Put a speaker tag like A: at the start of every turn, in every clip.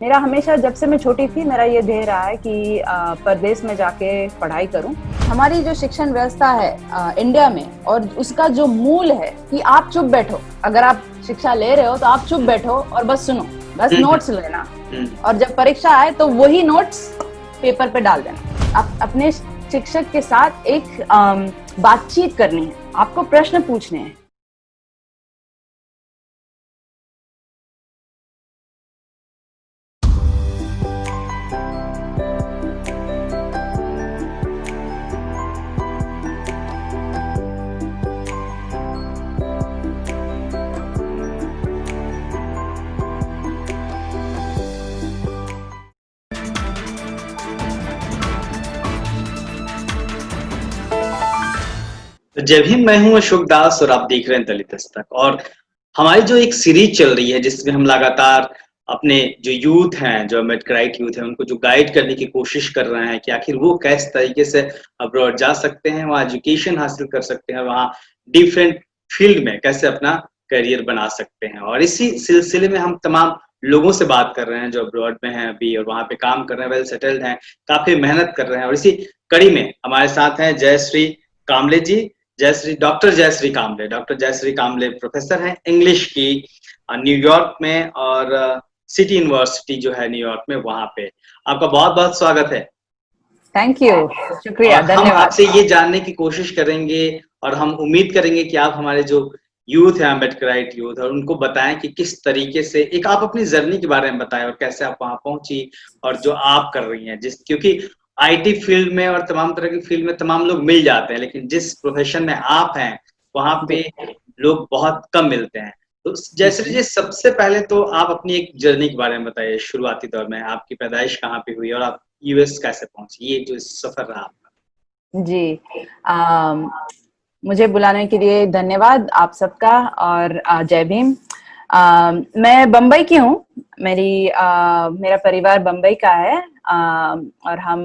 A: मेरा हमेशा जब से मैं छोटी थी मेरा ये ध्येय रहा है कि परदेश में जाके पढ़ाई करूं। हमारी जो शिक्षण व्यवस्था है इंडिया में, और उसका जो मूल है कि आप चुप बैठो। अगर आप शिक्षा ले रहे हो तो आप चुप बैठो और बस सुनो, बस नोट्स लेना, और जब परीक्षा आए तो वही नोट्स पेपर पे डाल देना। आप अपने शिक्षक के साथ एक बातचीत करनी है, आपको प्रश्न पूछने हैं।
B: तो जब भी मैं हूँ अशोक दास और आप देख रहे हैं दलित दस्तक। और हमारी जो एक सीरीज चल रही है जिसमें हम लगातार अपने जो यूथ हैं, जो अम्बेडकराइट यूथ है, उनको जो गाइड करने की कोशिश कर रहे हैं कि आखिर वो किस तरीके से अब्रॉड जा सकते हैं, वहाँ एजुकेशन हासिल कर सकते हैं, वहाँ डिफरेंट फील्ड में कैसे अपना करियर बना सकते हैं। और इसी सिलसिले में हम तमाम लोगों से बात कर रहे हैं जो अब्रॉड में हैं अभी और वहाँ पे काम कर रहे हैं, वेल सेटल्ड हैं, काफी मेहनत कर रहे हैं। और इसी कड़ी में हमारे साथ हैं जयश्री कामले जी। डॉक्टर जयश्री कामले, प्रोफेसर हैं इंग्लिश की न्यूयॉर्क में, और सिटी यूनिवर्सिटी जो है न्यूयॉर्क में, वहां पे आपका बहुत बहुत स्वागत है।
A: थैंक यू, शुक्रिया,
B: और हम
A: धन्यवाद।
B: आपसे ये जानने की कोशिश करेंगे और हम उम्मीद करेंगे कि आप हमारे जो यूथ है, अम्बेडकराइट यूथ, और उनको बताएं कि किस तरीके से एक आप अपनी जर्नी के बारे में बताएं और कैसे आप वहां पहुंची और जो आप कर रही हैं। क्योंकि आईटी फील्ड में और तमाम तरह की फील्ड में तमाम लोग मिल जाते हैं, लेकिन जिस प्रोफेशन में आप हैं वहां पे
A: जी
B: लोग बहुत कम मिलते हैं। तो जैसे
A: जी
B: जी, सबसे पहले तो आप अपनी एक जर्नी के बारे में बताइए। शुरुआती दौर में आपकी पैदाइश कहाँ पे हुई और आप यूएस कैसे पहुंची, ये जो सफर रहा आपका।
A: जी। अम, मुझे बुलाने के लिए धन्यवाद आप सबका, और जय भीम। मैं बम्बई की हूँ। मेरा परिवार बम्बई का है, और हम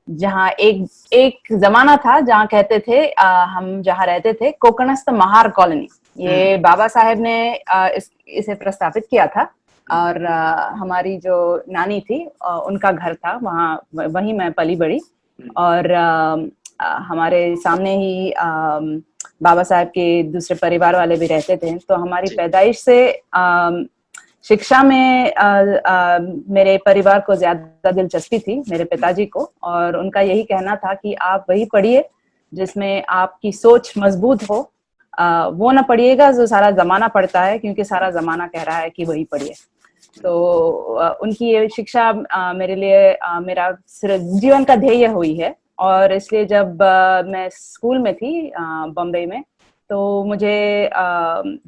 A: जहाँ एक एक जमाना था जहाँ कहते थे, हम जहाँ रहते थे, कोकणस्थ महार कॉलोनी। ये बाबा साहेब ने इसे प्रस्तावित किया था, और हमारी जो नानी थी उनका घर था वहाँ, वहीं मैं पली बड़ी। और हमारे सामने ही बाबा साहब के दूसरे परिवार वाले भी रहते थे, तो हमारी
B: जी।
A: पैदाइश से शिक्षा में मेरे परिवार को ज्यादा दिलचस्पी थी, मेरे पिताजी को, और उनका यही कहना था कि आप वही पढ़िए जिसमें आपकी सोच मजबूत हो। वो ना पढ़िएगा जो सारा जमाना पढ़ता है, क्योंकि सारा जमाना कह रहा है कि वही पढ़िए। तो उनकी ये शिक्षा मेरे लिए मेरा सिर्फ जीवन का ध्येय हुई है। और इसलिए जब मैं स्कूल में थी बम्बई में, तो मुझे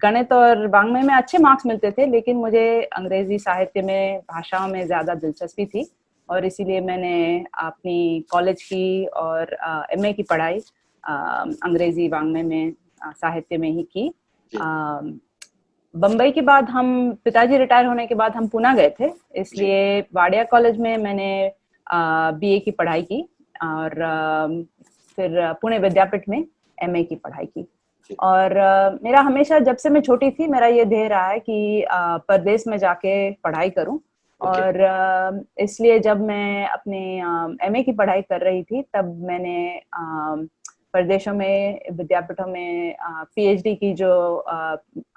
A: गणित और वांग्मय में अच्छे मार्क्स मिलते थे, लेकिन मुझे अंग्रेजी साहित्य में, भाषाओं में ज्यादा दिलचस्पी थी। और इसीलिए मैंने अपनी कॉलेज की और एमए की पढ़ाई अंग्रेजी वांग्मय में, साहित्य में ही की।
B: जी।
A: बम्बई के बाद हम, पिताजी रिटायर होने के बाद हम पुणे गए थे,
B: जी।
A: इसलिए वाडिया कॉलेज में मैंने बीए की पढ़ाई की, और फिर पुणे विद्यापीठ में एमए की पढ़ाई की।
B: जी।
A: और मेरा हमेशा जब से मैं छोटी थी मेरा ये ध्येय रहा है कि परदेश में जाके पढ़ाई करूं।
B: ओके।
A: और इसलिए जब मैं अपने एमए की पढ़ाई कर रही थी, तब मैंने प्रदेशों में, विद्यापीठों में पीएचडी की जो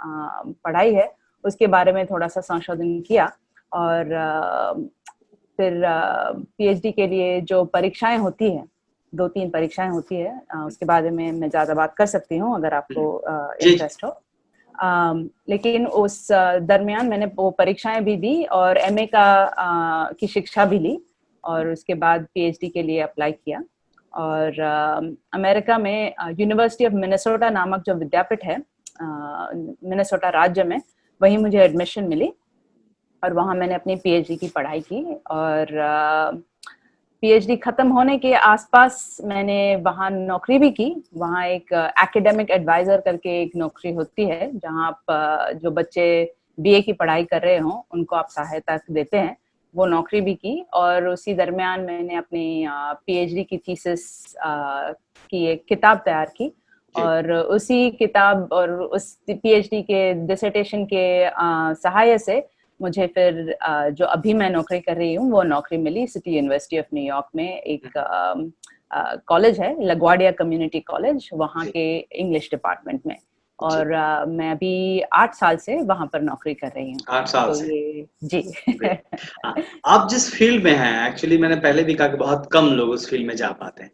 A: पढ़ाई है उसके बारे में थोड़ा सा संशोधन किया। और फिर पीएचडी के लिए जो परीक्षाएं होती है, 2-3 परीक्षाएं होती है, उसके बारे में मैं ज्यादा बात कर सकती हूँ अगर आपको
B: जी।
A: इंटरेस्ट हो। लेकिन उस दरमियान मैंने वो परीक्षाएं भी दी और एमए की शिक्षा भी ली, और उसके बाद पीएचडी के लिए अप्लाई किया। और अमेरिका में यूनिवर्सिटी ऑफ मिनेसोटा नामक जो विद्यापीठ है मिनेसोटा राज्य में, वहीं मुझे एडमिशन मिली, और वहां मैंने अपनी पीएचडी की पढ़ाई की। और पीएचडी खत्म होने के आसपास मैंने वहाँ नौकरी भी की। वहाँ एक एकेडमिक एडवाइजर करके एक नौकरी होती है, जहाँ आप जो बच्चे बीए की पढ़ाई कर रहे हों उनको आप सहायता देते हैं, वो नौकरी भी की। और उसी दरमियान मैंने अपनी पीएचडी की थीसिस की एक किताब तैयार की,
B: जी।
A: और उसी किताब और उस पीएचडी के डिसर्टेशन के सहायता से मुझे फिर जो अभी मैं नौकरी कर रही हूँ वो नौकरी मिली सिटी यूनिवर्सिटी ऑफ न्यूयॉर्क में, एक कॉलेज है LaGuardia कम्युनिटी कॉलेज, वहाँ के इंग्लिश डिपार्टमेंट में। और मैं अभी 8 साल से वहाँ पर नौकरी कर रही हूँ।
B: 8 साल
A: तो
B: से।
A: ये जी
B: आप जिस फील्ड में हैं, एक्चुअली मैंने पहले भी कहा कि बहुत कम लोग उस फील्ड में जा पाते हैं।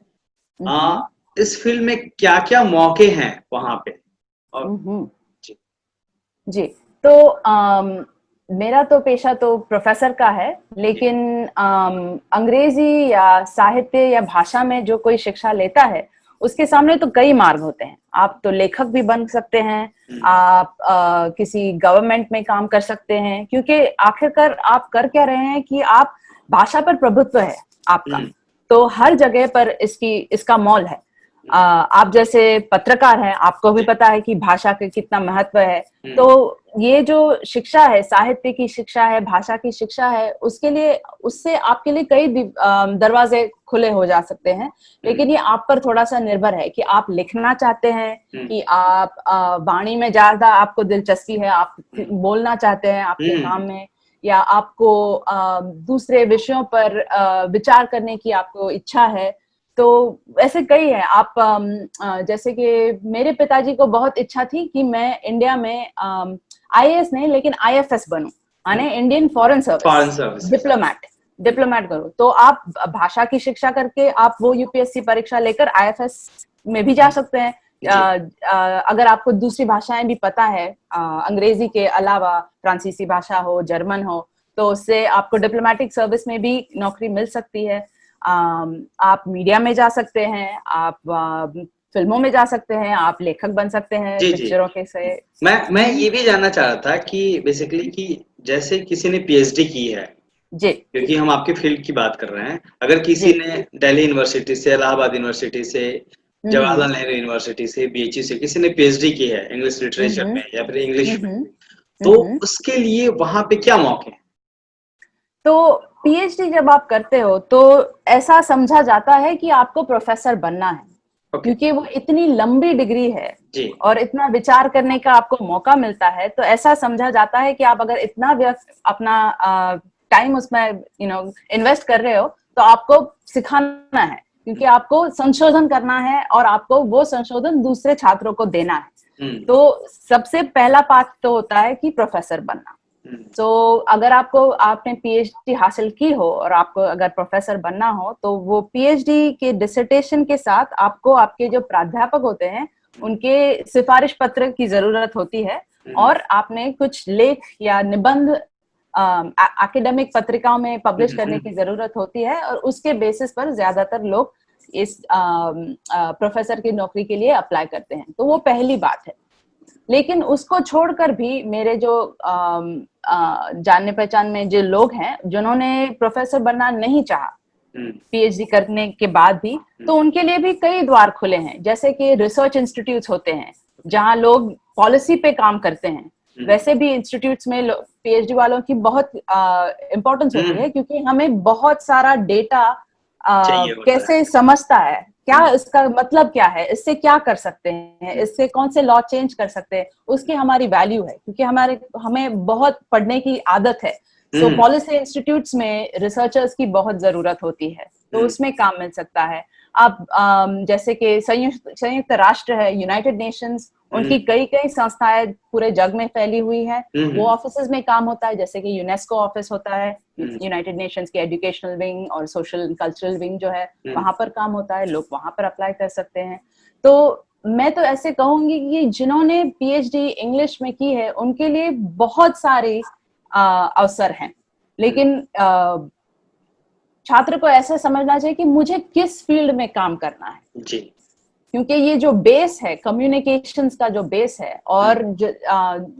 B: इस फील्ड में क्या-क्या मौके हैं वहाँ पे? और जी,
A: जी, तो मेरा तो पेशा तो प्रोफेसर का है, लेकिन अंग्रेजी या साहित्य या भाषा में जो कोई शिक्षा लेता है, उसके सामने तो कई मार्ग होते हैं। आप तो लेखक भी बन सकते हैं, आप किसी गवर्नमेंट में काम कर सकते हैं, क्योंकि आखिरकार आप कर क्या रहे हैं कि आप भाषा पर प्रभुत्व है आपका, तो हर जगह पर इसका मौल है। आप जैसे पत्रकार हैं, आपको भी पता है कि भाषा का कितना महत्व है। तो ये जो शिक्षा है, साहित्य की शिक्षा है, भाषा की शिक्षा है, उससे आपके लिए कई दरवाजे खुले हो जा सकते हैं। लेकिन ये आप पर थोड़ा सा निर्भर है कि आप लिखना चाहते हैं, कि आप वाणी में ज्यादा आपको दिलचस्पी है, आप बोलना चाहते हैं आपके काम में, या आपको दूसरे विषयों पर विचार करने की आपको इच्छा है। तो ऐसे कई है। आप जैसे कि मेरे पिताजी को बहुत इच्छा थी कि मैं इंडिया में IAS नहीं लेकिन IFS बनूं, माने इंडियन फॉरेन सर्विस डिप्लोमेट करूं। तो आप भाषा की शिक्षा करके आप वो UPSC परीक्षा लेकर IFS में भी जा सकते हैं। अगर आपको दूसरी भाषाएं भी पता है, अंग्रेजी के अलावा फ्रांसीसी भाषा हो, जर्मन हो, तो उससे आपको डिप्लोमेटिक सर्विस में भी नौकरी मिल सकती है। आप मीडिया में जा सकते हैं, आप फिल्मों में जा सकते हैं, आप लेखक बन सकते हैं पिक्चरों के से।
B: मैं ये भी जानना चाह रहा था कि बेसिकली कि जैसे किसी ने PhD की है
A: जी,
B: क्योंकि हम आपके फील्ड की बात कर रहे हैं, अगर किसी ने दिल्ली यूनिवर्सिटी से, इलाहाबाद यूनिवर्सिटी से, जवाहरलाल नेहरू यूनिवर्सिटी से, BHU से किसी ने PhD की है इंग्लिश लिटरेचर में या फिर इंग्लिश में, तो उसके लिए वहां पे क्या मौके हैं?
A: तो PhD जब आप करते हो तो ऐसा समझा जाता है कि आपको प्रोफेसर बनना है, क्योंकि वो इतनी लंबी डिग्री है और इतना विचार करने का आपको मौका मिलता है। तो ऐसा समझा जाता है कि आप अगर इतना अपना टाइम उसमें इन्वेस्ट कर रहे हो, तो आपको सिखाना है, क्योंकि आपको संशोधन करना है और आपको वो संशोधन दूसरे छात्रों को देना है। तो सबसे पहला पाठ तो होता है कि प्रोफेसर बनना। तो अगर आपने PhD हासिल की हो और आपको अगर प्रोफेसर बनना हो, तो वो PhD के डिसर्टेशन के साथ आपको आपके जो प्राध्यापक होते हैं उनके सिफारिश पत्र की जरूरत होती है, और आपने कुछ लेख या निबंध एकेडमिक पत्रिकाओं में पब्लिश करने की जरूरत होती है, और उसके बेसिस पर ज्यादातर लोग इस प्रोफेसर की नौकरी के लिए अप्लाई करते हैं। तो वो पहली बात है। लेकिन उसको छोड़कर भी मेरे जो जानने पहचान में जो लोग हैं जिन्होंने प्रोफेसर बनना नहीं चाहा PhD करने के बाद भी, तो उनके लिए भी कई द्वार खुले हैं। जैसे कि रिसर्च इंस्टीट्यूट्स होते हैं जहां लोग पॉलिसी पे काम करते हैं, वैसे भी इंस्टीट्यूट्स में PhD वालों की बहुत इम्पोर्टेंस होती है, क्योंकि हमें बहुत सारा डेटा कैसे समझता है, क्या इसका मतलब क्या है, इससे क्या कर सकते हैं, इससे कौन से लॉ चेंज कर सकते हैं, उसकी हमारी वैल्यू है, क्योंकि हमें बहुत पढ़ने की आदत है। सो पॉलिसी इंस्टीट्यूट्स में रिसर्चर्स की बहुत जरूरत होती है, तो उसमें काम मिल सकता है। अब जैसे कि संयुक्त राष्ट्र है, यूनाइटेड नेशंस, उनकी कई संस्थाएं पूरे जग में फैली हुई है, वो ऑफिसेज में काम होता है। जैसे कि यूनेस्को ऑफिस होता है, यूनाइटेड नेशंस की एजुकेशनल विंग और सोशल कल्चरल विंग जो है, वहां पर काम होता है, लोग वहां पर अप्लाई कर सकते हैं। तो मैं तो ऐसे कहूंगी कि जिन्होंने PhD इंग्लिश में की है उनके लिए बहुत सारे अवसर हैं, लेकिन छात्र को ऐसा समझना चाहिए कि मुझे किस फील्ड में काम करना है जी, क्योंकि ये जो बेस है, कम्युनिकेशंस का जो बेस है, और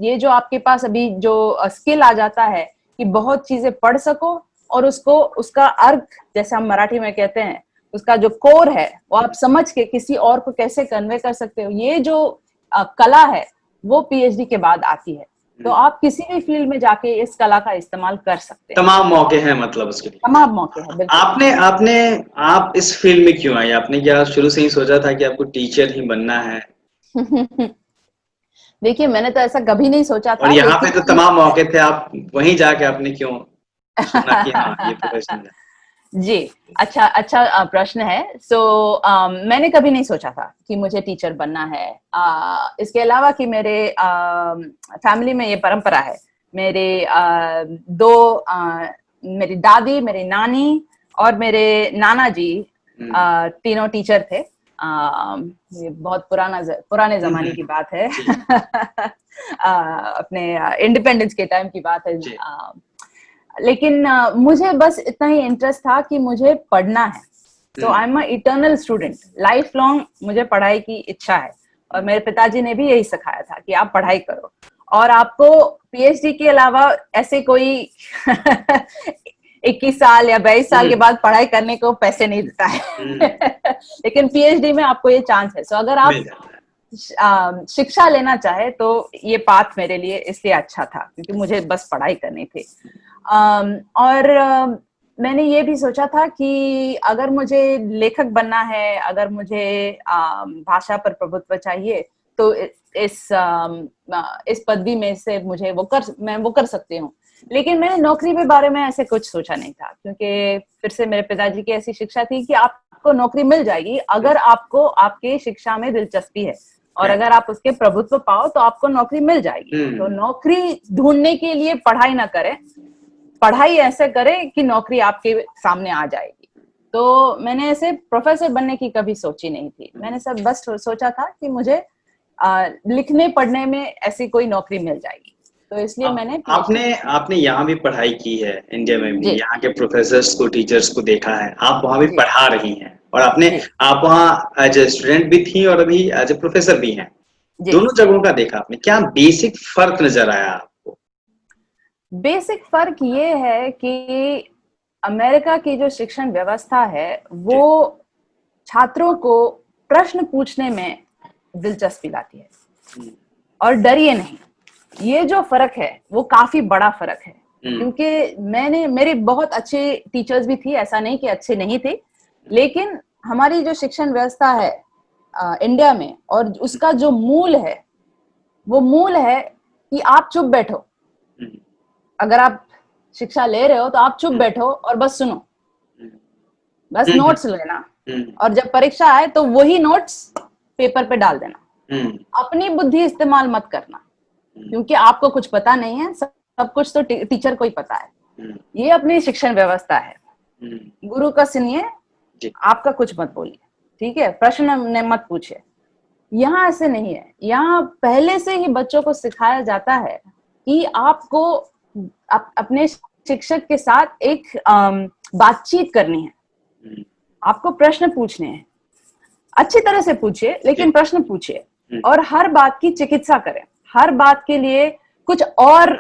A: ये जो आपके पास अभी जो स्किल आ जाता है कि बहुत चीजें पढ़ सको और उसका अर्थ, जैसे हम मराठी में कहते हैं, उसका जो कोर है वो आप समझ के किसी और को कैसे कन्वे कर सकते हो, ये जो कला है वो PhD के बाद आती है। तो आप किसी भी फील्ड में जाके इस कला का इस्तेमाल कर सकते हैं।
B: तमाम मौके हैं मतलब उसके लिए।
A: तमाम मौके हैं,
B: बिल्कुल। आप इस फील्ड में क्यों आई? आपने क्या शुरू से ही सोचा था कि आपको टीचर ही बनना है?
A: देखिए, मैंने तो ऐसा कभी नहीं सोचा
B: और
A: था,
B: यहाँ पे तो
A: लेकिन
B: तमाम मौके थे, आप वहीं जाके आपने क्यों चुना कि हाँ ये प्रोफेशनल है?
A: जी, अच्छा अच्छा प्रश्न है। मैंने कभी नहीं सोचा था कि मुझे टीचर बनना है। इसके अलावा कि मेरे फैमिली में ये परंपरा है। मेरे दो मेरी दादी, मेरी नानी और मेरे नाना जी तीनों टीचर थे। ये बहुत पुराने जमाने की बात है।
B: जी,
A: अपने इंडिपेंडेंस के टाइम की बात है।
B: जी।
A: लेकिन मुझे बस इतना ही इंटरेस्ट था कि मुझे पढ़ना है। So I am a eternal student, lifelong मुझे पढ़ाई की इच्छा है। और मेरे पिताजी ने भी यही सिखाया था कि आप पढ़ाई करो, और आपको पीएचडी के अलावा ऐसे कोई 21 साल या 22 साल के बाद पढ़ाई करने को पैसे नहीं देता है। लेकिन पीएचडी में आपको ये चांस है। सो अगर आप
B: मिल जाता है।
A: शिक्षा लेना चाहे तो ये पाथ मेरे लिए इसलिए अच्छा था, क्योंकि मुझे बस पढ़ाई करनी थी। और मैंने ये भी सोचा था कि अगर मुझे लेखक बनना है, अगर मुझे भाषा पर प्रभुत्व चाहिए, तो इस पदवी में से मैं वो कर सकती हूँ। लेकिन मैंने नौकरी के बारे में ऐसे कुछ सोचा नहीं था, क्योंकि फिर से मेरे पिताजी की ऐसी शिक्षा थी कि आपको नौकरी मिल जाएगी अगर आपको आपकी शिक्षा में दिलचस्पी है, और अगर आप उसके प्रभुत्व पाओ तो आपको नौकरी मिल जाएगी। तो नौकरी ढूंढने के लिए पढ़ाई ना करें, पढ़ाई ऐसे करें कि नौकरी आपके सामने आ जाएगी। तो मैंने ऐसे प्रोफेसर बनने की कभी सोची नहीं थी। मैंने सब बस सोचा था कि मुझे लिखने पढ़ने में ऐसी कोई नौकरी मिल जाएगी, तो इसलिए मैंने
B: आपने
A: पीएचडी।
B: आपने यहाँ भी पढ़ाई की है, इंडिया में भी,
A: जी
B: यहाँ के प्रोफेसर्स को, टीचर्स को देखा है, आप वहाँ भी
A: जी
B: पढ़ा रही हैं और आपने,
A: जी
B: आप वहाँ एज ए स्टूडेंट भी थी और अभी एज ए प्रोफेसर भी हैं।
A: जी।
B: दोनों जगहों का देखा आपने, क्या बेसिक फर्क नजर आया आपको?
A: बेसिक फर्क ये है कि अमेरिका की जो शिक्षण व्यवस्था है वो
B: जी।
A: छात्रों को प्रश्न पूछने में दिलचस्पी लाती है,
B: हम्म,
A: और डरिए नहीं। ये जो फर्क है वो काफी बड़ा फर्क है,
B: हम्म,
A: क्योंकि मेरी बहुत अच्छे टीचर्स भी थी, ऐसा नहीं कि अच्छे नहीं थे। लेकिन हमारी जो शिक्षण व्यवस्था है इंडिया में, और उसका जो मूल है, वो मूल है कि आप चुप बैठो।
B: हम्म,
A: अगर आप शिक्षा ले रहे हो तो आप चुप
B: हम्म,
A: बैठो और बस सुनो,
B: हम्म,
A: बस
B: हम्म,
A: नोट्स लेना,
B: हम्म,
A: और जब परीक्षा आए तो वही नोट्स पेपर पे डाल देना।
B: हम्म,
A: अपनी बुद्धि इस्तेमाल मत करना,
B: हम्म,
A: क्योंकि आपको कुछ पता नहीं है। सब कुछ तो टीचर को ही पता है।
B: हम्म,
A: ये अपनी शिक्षण व्यवस्था है।
B: हम्म,
A: गुरु का सुनिए,
B: जी।
A: आपका कुछ मत बोलिए, ठीक है, प्रश्न ने मत पूछिए। यहाँ ऐसे नहीं है। यहाँ पहले से ही बच्चों को सिखाया जाता है कि आपको अपने शिक्षक के साथ एक बातचीत करनी है।
B: हम्म,
A: आपको प्रश्न पूछने हैं, अच्छी तरह से पूछिए,
B: जी।
A: लेकिन प्रश्न पूछिए।
B: हम्म,
A: और हर बात की चिकित्सा करें, हर बात के लिए कुछ और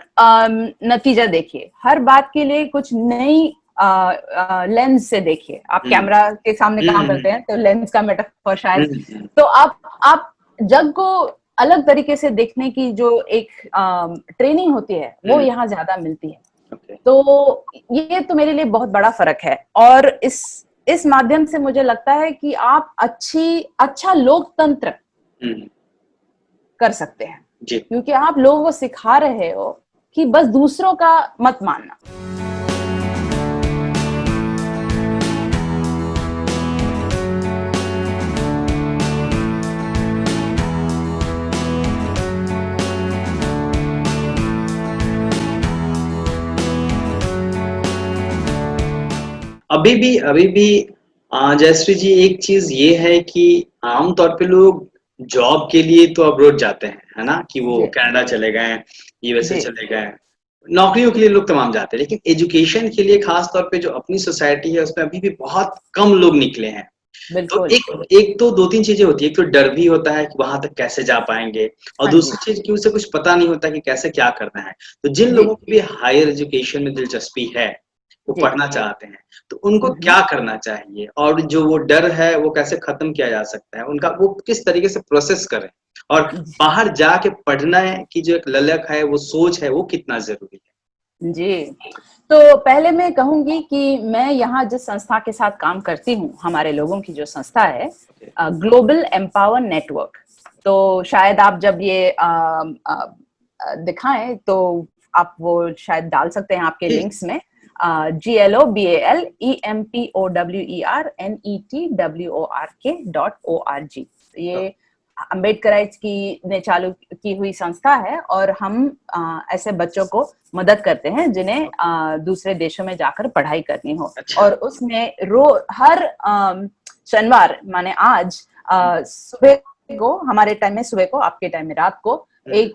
A: नतीजा देखिए, हर बात के लिए कुछ नई लेंस से देखिए। आप
B: हम्म,
A: कैमरा के सामने काम
B: हम्म,
A: करते हैं तो लेंस का मेटाफर शायद।
B: हम्म,
A: तो आप जग को अलग तरीके से देखने की जो एक ट्रेनिंग होती है वो
B: हम्म,
A: यहाँ ज्यादा मिलती है।
B: ओके।
A: तो ये तो मेरे लिए बहुत बड़ा फर्क है, और इस माध्यम से मुझे लगता है कि आप अच्छा लोकतंत्र
B: हम्म,
A: कर सकते हैं,
B: जी।
A: क्योंकि आप लोगों को सिखा रहे हो कि बस दूसरों का मत मानना।
B: अभी भी जयश्री जी, एक चीज ये है कि आमतौर पे लोग जॉब के लिए तो अब्रॉड जाते हैं, है ना, कि वो
A: जी
B: कनाडा चले गए, यूएसए
A: जी
B: चले गए, नौकरियों के लिए लोग तमाम जाते हैं, लेकिन एजुकेशन के लिए खास तौर पे जो अपनी सोसाइटी है उसमें अभी भी बहुत कम लोग निकले हैं। तो
A: बिल्कुल।
B: एक एक तो दो तीन चीजें होती है, एक तो डर भी होता है कि वहां तक कैसे जा पाएंगे, और
A: हाँ जी।
B: दूसरी चीज कि उसे कुछ पता नहीं होता कि कैसे क्या करना है। तो जिन
A: जी
B: लोगों की भी हायर एजुकेशन में दिलचस्पी है, वो
A: जी।
B: पढ़ना चाहते हैं, तो उनको क्या करना चाहिए, और जो वो डर है वो कैसे खत्म किया जा सकता है, उनका वो किस तरीके से प्रोसेस करें, और बाहर जाके पढ़ना की जो एक ललक है, वो सोच है, वो कितना जरूरी है?
A: जी, तो पहले मैं कहूंगी कि मैं यहाँ जिस संस्था के साथ काम करती हूँ, हमारे लोगों की जो संस्था है,
B: ओके।
A: ग्लोबल एम्पावर नेटवर्क, तो शायद आप जब ये दिखाएं तो आप वो शायद डाल सकते हैं आपके लिंक्स में, GLOBALEMPOWERNETWORK.org। ये अम्बेडकराइट्स की ने चालू की हुई संस्था है और हम ऐसे बच्चों को मदद करते हैं जिन्हें दूसरे देशों में जाकर पढ़ाई करनी हो।
B: अच्छा।
A: और उसमें हर शनिवार माने आज सुबह को, हमारे टाइम में सुबह को, आपके टाइम में रात को, एक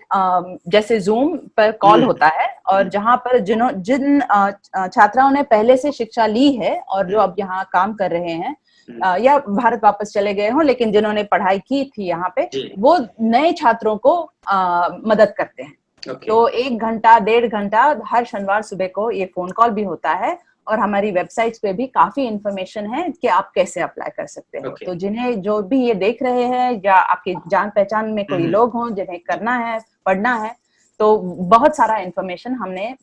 A: जैसे जूम पर कॉल होता है और जहां पर जिन छात्राओं ने पहले से शिक्षा ली है और जो अब यहाँ काम कर रहे हैं या भारत वापस चले गए हों, लेकिन जिन्होंने पढ़ाई की थी यहाँ पे, वो नए छात्रों को मदद करते हैं। तो 1 घंटा 1.5 घंटा हर शनिवार सुबह को ये फोन कॉल भी होता है और हमारी वेबसाइट्स पे भी काफी इंफॉर्मेशन है कि आप कैसे अप्लाई कर सकते हैं। तो जिन्हें जो भी ये देख रहे हैं या आपकी जान पहचान में कोई लोग हों जिन्हें करना है, पढ़ना है, तो बहुत सारा इंफॉर्मेशन हमने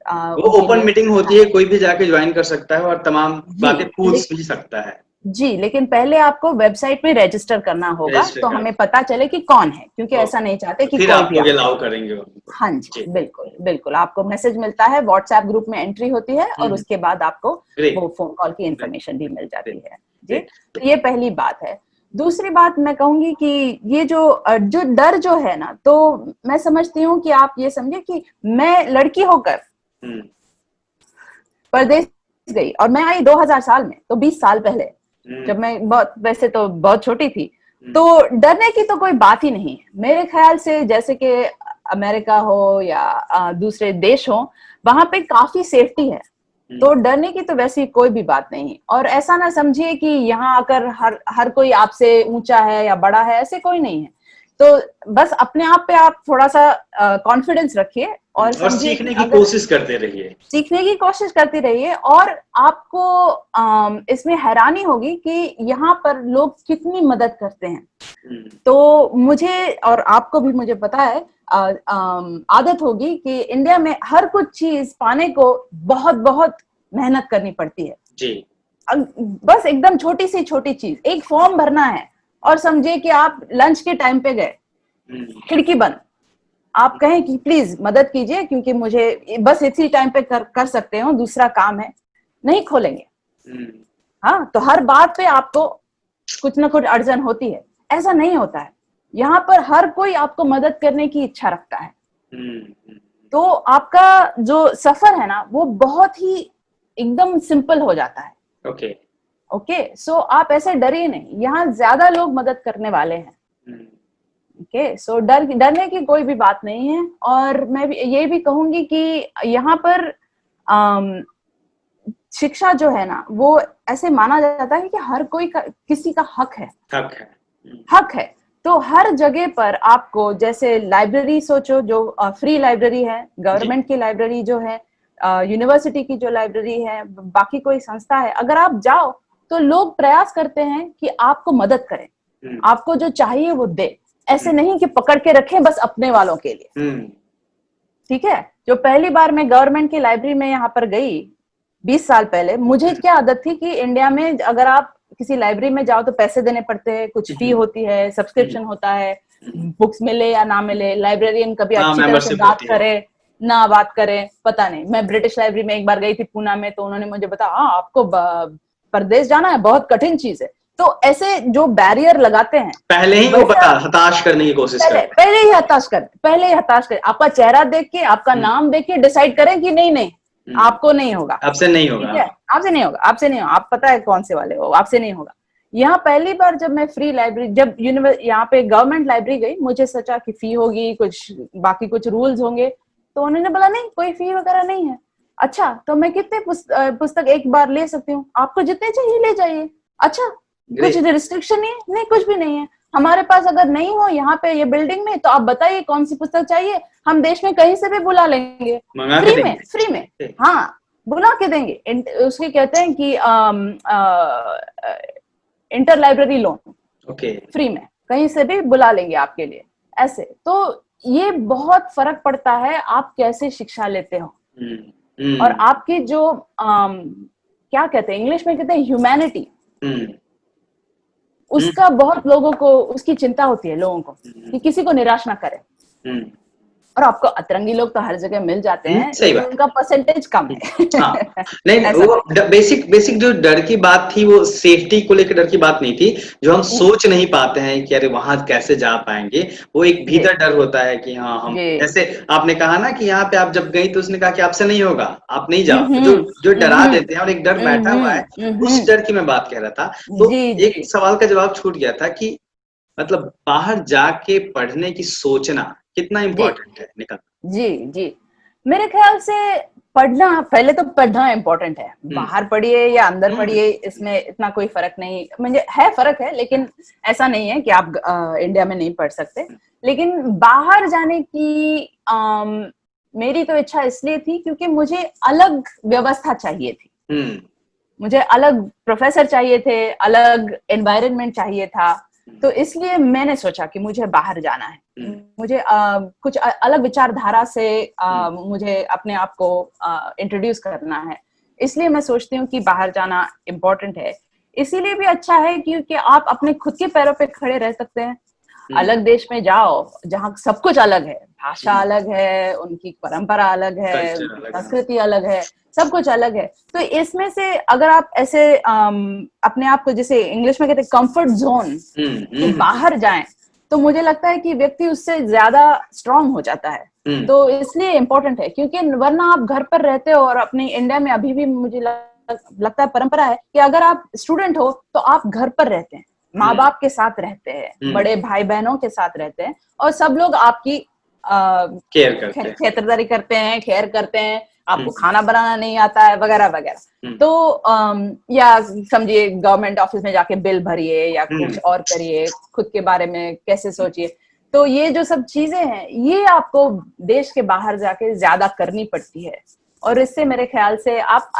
B: वो ओपन मीटिंग होती है, कोई भी जाके ज्वाइन कर सकता है और तमाम बातें पूछ भी सकता है
A: जी। लेकिन पहले आपको वेबसाइट में रजिस्टर करना होगा तो हमें पता चले कि कौन है, क्योंकि ऐसा नहीं चाहते कि
B: फिर
A: कोई
B: आप लोग अलाउ करेंगे।
A: हाँ जी, बिल्कुल बिल्कुल। आपको मैसेज मिलता है, व्हाट्सएप ग्रुप में एंट्री होती है और उसके बाद आपको वो फोन कॉल की इंफॉर्मेशन भी मिल जाती है जी। तो ये पहली बात है। दूसरी बात मैं कहूंगी कि ये जो डर जो है ना, तो मैं समझती हूँ कि आप ये समझे कि मैं लड़की होकर परदेश गई और मैं आई 2000 साल में, तो 20 साल पहले, जब मैं वैसे तो बहुत छोटी थी, तो डरने की तो कोई बात ही नहीं है मेरे ख्याल से। जैसे कि अमेरिका हो या दूसरे देश हो, वहां पे काफी सेफ्टी है, तो डरने की तो वैसी कोई भी बात नहीं। और ऐसा ना समझिए कि यहाँ आकर हर कोई आपसे ऊंचा है या बड़ा है, ऐसे कोई नहीं है। तो बस अपने आप पे आप थोड़ा सा कॉन्फिडेंस रखिए और
B: सीखने की कोशिश करते रहिए,
A: सीखने की कोशिश करती रहिए। और आपको इसमें हैरानी होगी कि यहाँ पर लोग कितनी मदद करते हैं। तो मुझे और आपको भी, मुझे पता है, आदत होगी कि इंडिया में हर कुछ चीज पाने को बहुत बहुत मेहनत करनी पड़ती है
B: जी।
A: बस एकदम छोटी सी छोटी चीज, एक फॉर्म भरना है और समझिए कि आप लंच के टाइम पे गए, खिड़की बंद, आप कहें कि प्लीज मदद कीजिए क्योंकि मुझे बस इसी टाइम पे कर सकते हो, दूसरा काम है, नहीं खोलेंगे। हाँ, तो हर बात पे आपको कुछ ना कुछ अड़चन होती है। ऐसा नहीं होता है, यहाँ पर हर कोई आपको मदद करने की इच्छा रखता है। तो आपका जो सफर है ना, वो बहुत ही एकदम सिंपल हो जाता है। ओके, सो आप ऐसे डरिए नहीं, यहाँ ज्यादा लोग मदद करने वाले हैं। ओके, सो डरने की कोई भी बात नहीं है। और मैं ये भी कहूंगी कि यहाँ पर शिक्षा जो है ना, वो ऐसे माना जाता है कि हर कोई किसी का हक है। तो हर जगह पर आपको, जैसे लाइब्रेरी सोचो, जो फ्री लाइब्रेरी है, गवर्नमेंट की लाइब्रेरी जो है, यूनिवर्सिटी की जो लाइब्रेरी है, बाकी कोई संस्था है, अगर आप जाओ तो लोग प्रयास करते हैं कि आपको मदद करें, आपको जो चाहिए वो दे। ऐसे नहीं कि पकड़ के रखें बस अपने वालों के लिए। ठीक है, जो पहली बार मैं गवर्नमेंट की लाइब्रेरी में यहाँ पर गई 20 साल पहले, मुझे क्या आदत थी कि इंडिया में अगर आप किसी लाइब्रेरी में जाओ तो पैसे देने पड़ते हैं, कुछ फी होती है, सब्सक्रिप्शन होता है, बुक्स मिले या ना मिले, लाइब्रेरियन कभी अच्छी तरह से बात करे ना बात करे, पता नहीं। मैं ब्रिटिश लाइब्रेरी में एक बार गई थी पूना में, तो उन्होंने मुझे बताया, हाँ आपको परदेश जाना है, बहुत कठिन चीज है। तो ऐसे जो बैरियर लगाते हैं,
B: पहले ही वो हताश करने की कोशिश करते हैं,
A: पहले ही हताश कर, आपका चेहरा देख के, आपका नाम देख के डिसाइड करें कि नहीं आपको नहीं होगा,
B: आपसे नहीं होगा,
A: ठीक है, आपसे नहीं होगा, आप पता है कौन से वाले हो, आपसे नहीं होगा। यहाँ पहली बार जब मैं फ्री लाइब्रेरी, जब यहाँ पे गवर्नमेंट लाइब्रेरी गई, मुझे सोचा कि फी होगी, कुछ बाकी कुछ रूल्स होंगे, तो उन्होंने बोला नहीं, कोई फी वगैरह नहीं है। अच्छा, तो मैं कितने पुस्तक एक बार ले सकती हूँ? आपको जितने चाहिए ले जाइए। अच्छा, कुछ रिस्ट्रिक्शन नहीं, कुछ भी नहीं है हमारे पास। अगर नहीं हो यहाँ पे ये बिल्डिंग में, तो आप बताइए कौन सी पुस्तक चाहिए, हम देश में कहीं से भी बुला लेंगे, फ्री में, हाँ, बुला के देंगे। उसके कहते हैं कि इंटर लाइब्रेरी लोन, फ्री में कहीं से भी बुला लेंगे आपके लिए। ऐसे तो ये बहुत फर्क पड़ता है आप कैसे शिक्षा लेते हो, और आपकी जो क्या कहते हैं, इंग्लिश में कहते हैं ह्यूमैनिटी, उसका बहुत लोगों को उसकी चिंता होती है, लोगों को, कि किसी को निराश ना करे। और आपको अतरंगी लोग तो हर जगह मिल जाते हैं,
B: सही
A: लेकिन
B: बात।
A: उनका परसेंटेज कम है।
B: हाँ, नहीं
A: ऐसा
B: वो बेसिक जो डर की बात थी वो सेफ्टी को लेकर डर की बात नहीं थी, जो हम सोच नहीं पाते हैं कि अरे वहां कैसे जा पाएंगे, वो एक
A: जी
B: भीतर डर होता है कि हाँ हम,
A: जी।
B: जैसे आपने कहा ना कि यहाँ पे आप जब गई तो उसने कहा कि आपसे नहीं होगा, आप नहीं जाओ, तो जो
A: हम्म
B: जो डरा
A: हम्म
B: देते हैं और एक डर बैठा हुआ है, उस
A: हम्म।
B: डर की मैं बात कह रहा था। तो
A: जी
B: एक
A: जी
B: सवाल का जवाब छूट गया था कि मतलब बाहर जाके पढ़ने की सोचना कितना
A: जी
B: इम्पोर्टेंट है निकल।
A: जी जी। मेरे ख्याल से पढ़ना, पहले तो पढ़ना इम्पोर्टेंट है।
B: हम्म
A: बाहर पढ़िए या अंदर
B: हम्म
A: पढ़िए, इसमें इतना कोई फर्क नहीं, मुझे है फर्क है, लेकिन ऐसा नहीं है कि आप इंडिया में नहीं पढ़ सकते। लेकिन बाहर जाने की मेरी तो इच्छा इसलिए थी क्योंकि मुझे अलग व्यवस्था चाहिए थी,
B: हम्म
A: मुझे अलग प्रोफेसर चाहिए थे, अलग एनवायरनमेंट चाहिए था। तो इसलिए मैंने सोचा कि मुझे बाहर जाना है,
B: हम्म
A: मुझे कुछ अलग विचारधारा से
B: हम्म
A: मुझे अपने आप को इंट्रोड्यूस करना है। इसलिए मैं सोचती हूँ कि बाहर जाना इम्पोर्टेंट है। इसीलिए भी अच्छा है क्योंकि आप अपने खुद के पैरों पे खड़े रह सकते हैं। अलग देश में जाओ जहाँ सब कुछ अलग है, भाषा अलग है, उनकी परंपरा अलग है,
B: कल्चर
A: उनकी
B: अलग है।
A: संस्कृति अलग है, सब कुछ अलग है। तो इसमें से अगर आप ऐसे अपने आप को, जैसे इंग्लिश में कहते हैं कंफर्ट जोन, से
B: हम्म
A: बाहर जाएं, तो मुझे लगता है कि व्यक्ति उससे ज्यादा स्ट्रांग हो जाता है।
B: हम्म
A: तो इसलिए इम्पोर्टेंट है, क्योंकि वरना आप घर पर रहते हो, और अपनी इंडिया में अभी भी मुझे लगता है परंपरा है कि अगर आप स्टूडेंट हो तो आप घर पर रहते हैं, माँ बाप के साथ रहते हैं, बड़े भाई बहनों के साथ रहते हैं, और सब लोग आपकी
B: केयर करते हैं।
A: खातिरदारी करते हैं, केयर करते हैं, आपको
B: हम्म
A: खाना बनाना नहीं आता है वगैरह वगैरह। तो या समझिए गवर्नमेंट ऑफिस में जाके बिल भरिए या कुछ और करिए, खुद के बारे में कैसे सोचिए। तो ये जो सब चीजें हैं, ये आपको देश के बाहर जाके ज्यादा करनी पड़ती है, और इससे मेरे ख्याल से आप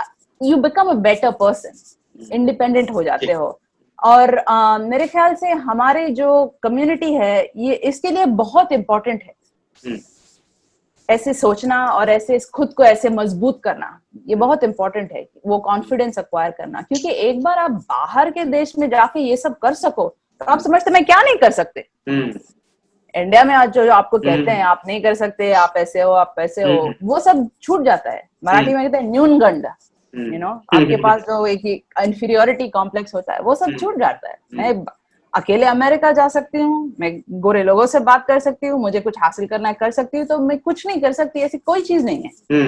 A: you become a better person, independent हो जाते
B: ठीक।
A: हो। और मेरे ख्याल से हमारे जो कम्युनिटी है, ये इसके लिए बहुत इम्पोर्टेंट है, ऐसे सोचना और ऐसे खुद को ऐसे मजबूत करना, ये बहुत इंपॉर्टेंट है, वो कॉन्फिडेंस एक्वायर करना। क्योंकि एक बार आप बाहर के देश में जाके ये सब कर सको, तो आप समझते मैं क्या नहीं कर सकते। इंडिया में आज जो आपको कहते हैं आप नहीं कर सकते, आप ऐसे हो, आप वैसे हो, वो सब छूट जाता है। मराठी में कहते हैं न्यूनगंड, आपके पास जो एक इंफीरियोरिटी कॉम्प्लेक्स होता है, वो सब छूट जाता है। मैं अकेले अमेरिका जा सकती हूँ, मैं गोरे लोगों से बात कर सकती हूँ, मुझे कुछ हासिल करना है कर सकती हूँ, तो मैं कुछ नहीं कर सकती ऐसी कोई चीज नहीं है।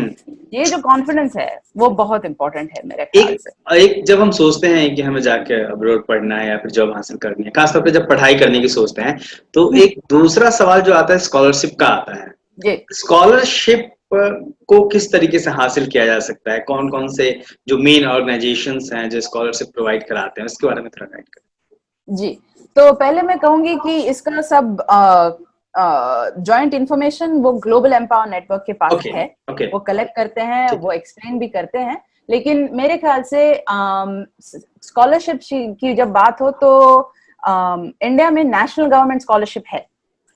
A: ये जो कॉन्फिडेंस है वो बहुत इंपॉर्टेंट है मेरे ख्याल
B: एक
A: से।
B: एक जब हम सोचते हैं कि हमें जाके अब्रॉड पढ़ना है या फिर जॉब हासिल करनी है, खासतौर पे जब पढ़ाई करने की सोचते हैं, तो एक दूसरा सवाल जो आता है स्कॉलरशिप का आता है।
A: जी
B: स्कॉलरशिप को किस तरीके से हासिल किया जा सकता है, कौन कौन से जो मेन ऑर्गेनाइजेशंस हैं जो स्कॉलरशिप प्रोवाइड कराते हैं, उसके बारे में थोड़ा गाइड करें।
A: जी। तो पहले मैं कहूंगी कि इसका सब जॉइंट इंफॉर्मेशन वो ग्लोबल एम्पावर नेटवर्क के पास
B: ओके
A: है,
B: ओके
A: वो कलेक्ट करते हैं,
B: ठीक
A: वो
B: है।
A: एक्सप्लेन भी करते हैं। लेकिन मेरे ख्याल से स्कॉलरशिप की जब बात हो तो इंडिया में नेशनल गवर्नमेंट स्कॉलरशिप है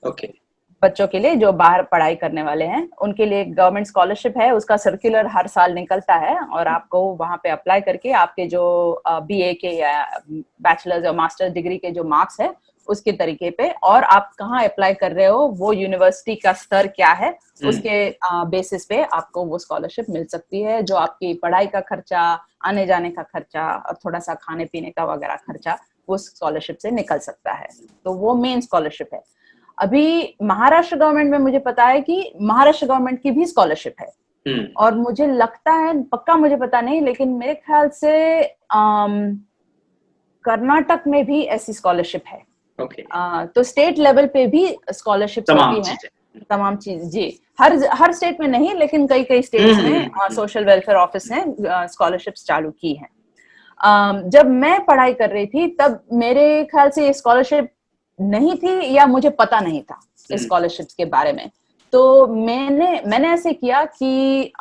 B: ओके
A: बच्चों के लिए जो बाहर पढ़ाई करने वाले हैं, उनके लिए गवर्नमेंट स्कॉलरशिप है। उसका सर्कुलर हर साल निकलता है, और आपको वहां पे अप्लाई करके आपके जो बीए के या बैचलर्स या मास्टर्स डिग्री के जो मार्क्स है उसके तरीके पे, और आप कहाँ अप्लाई कर रहे हो, वो यूनिवर्सिटी का स्तर क्या है, उसके बेसिस पे आपको वो स्कॉलरशिप मिल सकती है, जो आपकी पढ़ाई का खर्चा, आने जाने का खर्चा और थोड़ा सा खाने पीने का वगैरह खर्चा वो स्कॉलरशिप से निकल सकता है। तो वो मेन स्कॉलरशिप है। अभी महाराष्ट्र गवर्नमेंट में मुझे पता है कि महाराष्ट्र गवर्नमेंट की भी स्कॉलरशिप है, और मुझे लगता है, पक्का मुझे पता नहीं, लेकिन मेरे ख्याल से कर्नाटक में भी ऐसी स्कॉलरशिप है।
B: ओके
A: तो स्टेट लेवल पे भी स्कॉलरशिप्स
B: तमाम
A: होती हैं,
B: चीजें।
A: तमाम चीज। जी, हर स्टेट में नहीं, लेकिन कई कई स्टेट्स में सोशल वेलफेयर ऑफिस ने स्कॉलरशिप्स चालू की हैं। जब मैं पढ़ाई कर रही थी तब मेरे ख्याल से ये स्कॉलरशिप नहीं थी, या मुझे पता नहीं था इस स्कॉलरशिप्स के बारे में। तो मैंने ऐसे किया कि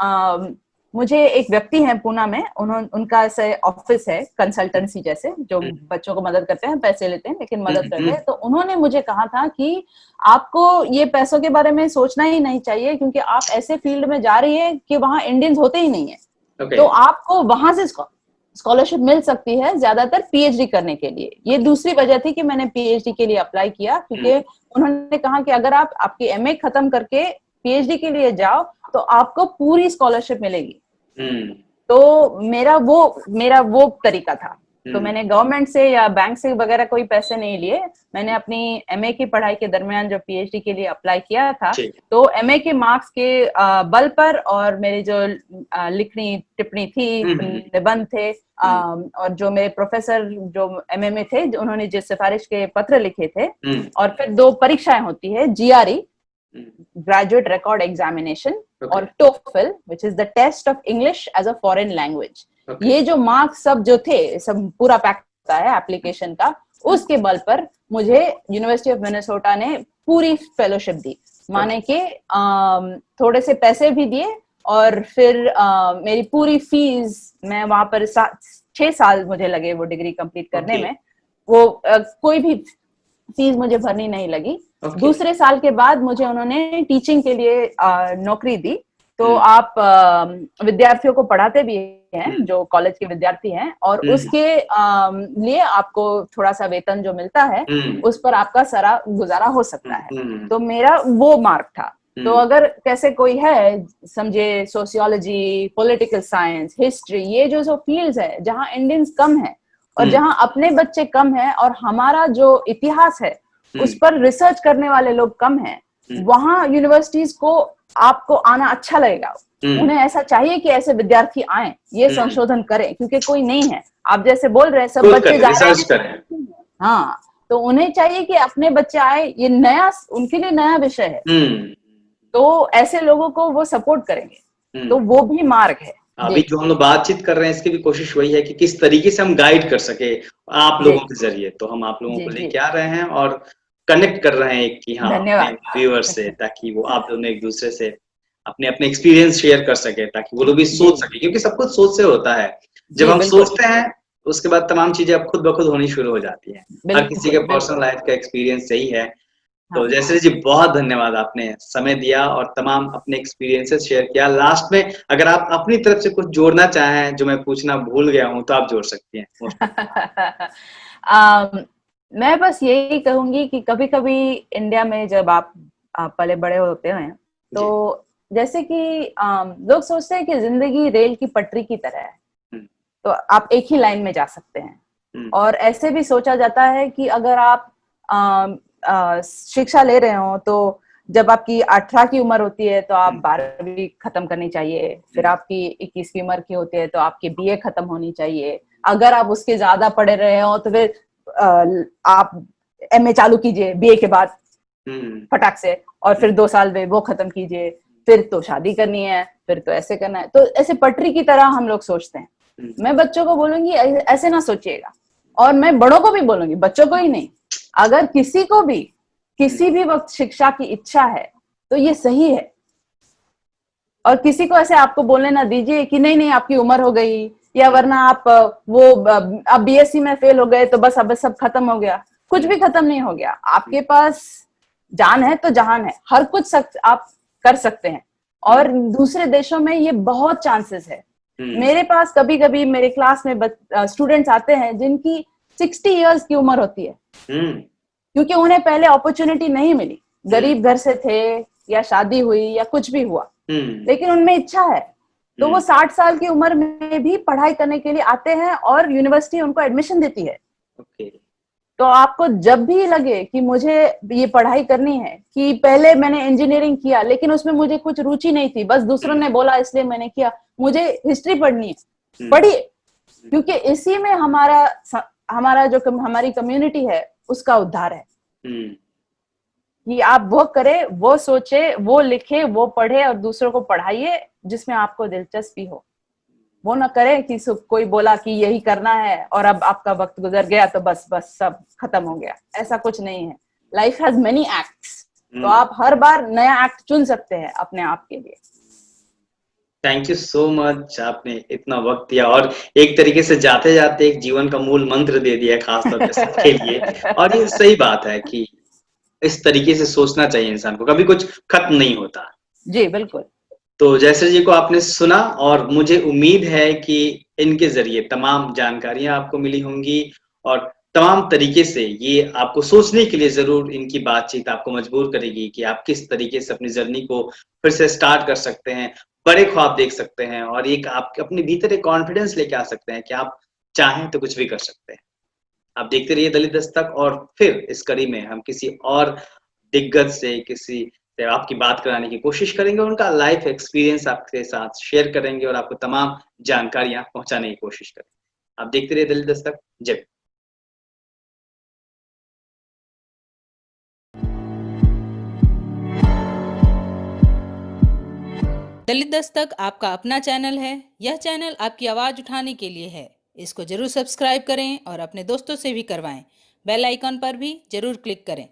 A: मुझे एक व्यक्ति है पुणे में, उनका ऐसे ऑफिस है कंसल्टेंसी जैसे, जो बच्चों को मदद करते हैं, पैसे लेते हैं लेकिन मदद करते हैं। तो उन्होंने मुझे कहा था कि आपको ये पैसों के बारे में सोचना ही नहीं चाहिए, क्योंकि आप ऐसे फील्ड में जा रही है कि वहां इंडियंस होते ही नहीं है।
B: ओके
A: तो आपको वहां से स्कॉलरशिप मिल सकती है ज्यादातर पीएचडी करने के लिए। ये दूसरी वजह थी कि मैंने पीएचडी के लिए अप्लाई किया, क्योंकि उन्होंने कहा कि अगर आप आपकी एमए खत्म करके पीएचडी के लिए जाओ तो आपको पूरी स्कॉलरशिप मिलेगी। तो मेरा वो तरीका था। तो मैंने गवर्नमेंट से या बैंक से वगैरह कोई पैसे नहीं लिए। मैंने अपनी एमए की पढ़ाई के दरमियान जो पीएचडी के लिए अप्लाई किया था, तो एमए के मार्क्स के बल पर और मेरी जो लिखनी टिप्पणी थी, निबंध थे, और जो मेरे प्रोफेसर जो एमए में थे, उन्होंने जिस सिफारिश के पत्र लिखे थे, और फिर 2 परीक्षाएं होती है, जीआरई ग्रेजुएट रिकॉर्ड एग्जामिनेशन और TOEFL which is the test of English as a foreign language. ये जो मार्क्स सब जो थे, सब पूरा पैक होता है एप्लीकेशन का, उसके बल पर मुझे यूनिवर्सिटी ऑफ मिनेसोटा ने पूरी फेलोशिप दी। माने के थोड़े से पैसे भी दिए, और फिर मेरी पूरी फीस, मैं वहां पर 6 साल मुझे लगे वो डिग्री कंप्लीट करने में, वो कोई भी फीस मुझे भरनी नहीं लगी। दूसरे साल के बाद मुझे उन्होंने टीचिंग के लिए नौकरी दी। तो आप विद्यार्थियों को पढ़ाते भी हैं, जो कॉलेज के विद्यार्थी हैं, और उसके लिए आपको थोड़ा सा वेतन जो मिलता है, उस पर आपका सारा गुजारा हो सकता है। तो मेरा वो मार्ग था। तो अगर कैसे कोई है, समझे सोशियोलॉजी, पॉलिटिकल साइंस, हिस्ट्री, ये जो फील्ड्स है जहाँ इंडियंस कम है और जहाँ अपने बच्चे कम हैं और हमारा जो इतिहास है उस पर रिसर्च करने वाले लोग कम हैं, वहाँ यूनिवर्सिटीज को आपको आना अच्छा लगेगा। उन्हें ऐसा चाहिए कि ऐसे विद्यार्थी आए, ये संशोधन करें, क्योंकि कोई नहीं है। आप जैसे बोल रहे हैं, सब बच्चे जा रहे हैं, हाँ, तो उन्हें चाहिए कि अपने बच्चे आए, ये नया, उनके लिए नया विषय है, तो ऐसे लोगों को वो सपोर्ट करेंगे। तो वो भी मार्ग है।
B: अभी जो हम लोग बातचीत कर रहे हैं, इसकी भी कोशिश वही है कि किस तरीके से हम गाइड कर सके आप लोगों के जरिए। तो हम आप लोगों को लेके आ रहे हैं और कनेक्ट कर रहे हैं कि हाँ, अपने व्यूअर्स से, ताकि वो आप दोनों एक दूसरे से अपने अपने एक्सपीरियंस शेयर कर सके, ताकि वो लोग भी सोच सके, क्योंकि सब कुछ सोच से होता है। जब हम सोचते हैं उसके बाद तमाम चीजें अब खुद ब खुद होनी शुरू हो जाती है। हर किसी के पर्सनल लाइफ का एक्सपीरियंस यही है। तो जयश्री जी, बहुत धन्यवाद, आपने समय दिया और तमाम अपने एक्सपीरियंसेस शेयर किया। लास्ट में अगर आप अपनी तरफ से कुछ जोड़ना चाहें जो मैं पूछना भूल गया हूं, तो आप जोड़ सकती हैं।
A: मैं बस यही कहूंगी कि कभी-कभी इंडिया में जब आप पले बड़े होते हैं, तो जैसे कि लोग सोचते हैं कि जिंदगी रेल की पटरी की तरह है, तो आप एक ही लाइन में जा सकते हैं। और ऐसे भी सोचा जाता है कि अगर आप शिक्षा ले रहे हो, तो जब आपकी 18 की उम्र होती है तो आप 12वीं खत्म करनी चाहिए, फिर आपकी 21 की उम्र की होती है तो आपकी बीए खत्म होनी चाहिए। अगर आप उसके ज्यादा पढ़े रहे हो तो फिर आप एमए चालू कीजिए बीए के बाद फटाक से, और फिर 2 साल में वो खत्म कीजिए, फिर तो शादी करनी है, फिर तो ऐसे करना है। तो ऐसे पटरी की तरह हम लोग सोचते हैं। मैं बच्चों को बोलूंगी ऐसे ना सोचिएगा, और मैं बड़ों को भी बोलूंगी, बच्चों को ही नहीं, अगर किसी को भी किसी भी वक्त शिक्षा की इच्छा है तो ये सही है। और किसी को ऐसे आपको बोलने ना दीजिए कि नहीं नहीं आपकी उम्र हो गई, या वरना आप अब बीएससी में फेल हो गए तो बस अब सब खत्म हो गया। कुछ भी खत्म नहीं हो गया। आपके पास जान है तो जहान है, हर कुछ आप कर सकते हैं। और दूसरे देशों में ये बहुत चांसेस है। मेरे पास कभी कभी मेरे क्लास में स्टूडेंट्स आते हैं जिनकी 60 इयर्स की उम्र होती है, क्योंकि उन्हें पहले अपॉर्चुनिटी नहीं मिली, गरीब घर से थे या शादी हुई या कुछ भी हुआ, लेकिन उनमें इच्छा है तो वो 60 साल की उम्र में भी पढ़ाई करने के लिए आते हैं और यूनिवर्सिटी उनको एडमिशन देती है। तो आपको जब भी लगे कि मुझे ये पढ़ाई करनी है, कि पहले मैंने इंजीनियरिंग किया लेकिन उसमें मुझे कुछ रुचि नहीं थी, बस दूसरों ने बोला इसलिए मैंने किया, मुझे हिस्ट्री पढ़नी है, पढ़िए, क्योंकि इसी में हमारा जो हमारी कम्युनिटी है उसका उद्धार है। कि आप वो करें, वो सोचे, वो लिखे, वो पढ़े और दूसरों को पढ़ाइए जिसमें आपको दिलचस्पी हो। वो ना करें कि कोई बोला कि यही करना है और अब आपका वक्त गुजर गया तो बस सब खत्म हो गया। ऐसा कुछ नहीं है। लाइफ हैज मेनी एक्ट्स, तो आप हर बार नया एक्ट चुन सकते हैं अपने आप के लिए।
B: थैंक यू सो मच, आपने इतना वक्त दिया और एक तरीके से जाते जाते एक जीवन का मूल मंत्र दे दिया खासतौर पे सबके लिए। और ये सही बात है कि इस तरीके से सोचना चाहिए इंसान को, कभी कुछ खत्म नहीं होता।
A: जी बिल्कुल।
B: तो जयश्री जी को आपने सुना और मुझे उम्मीद है कि इनके ज़रिए तमाम जानकारियाँ आपको मिली होंगी और तमाम तरीके से ये आपको सोचने के लिए ज़रूर इनकी बातचीत आपको मजबूर करेगी कि आप किस तरीके से अपनी जर्नी को फिर से स्टार्ट कर सकते हैं, बड़े ख्वाब देख सकते हैं और एक आप अपने भीतर एक कॉन्फिडेंस लेके आ सकते हैं कि आप चाहें तो कुछ भी कर सकते हैं। आप देखते रहिए दलित दस्तक और फिर इस कड़ी में हम किसी और दिग्गज से, किसी से आपकी बात कराने की कोशिश करेंगे, उनका लाइफ एक्सपीरियंस आपके साथ शेयर करेंगे और आपको तमाम जानकारियाँ पहुँचाने की कोशिश करेंगे। आप देखते रहिए दलित दस्तक। जय
C: दलित दस्तक आपका अपना चैनल है। यह चैनल आपकी आवाज उठाने के लिए है। इसको जरूर सब्सक्राइब करें और अपने दोस्तों से भी करवाएं। बेल आइकॉन पर भी जरूर क्लिक करें।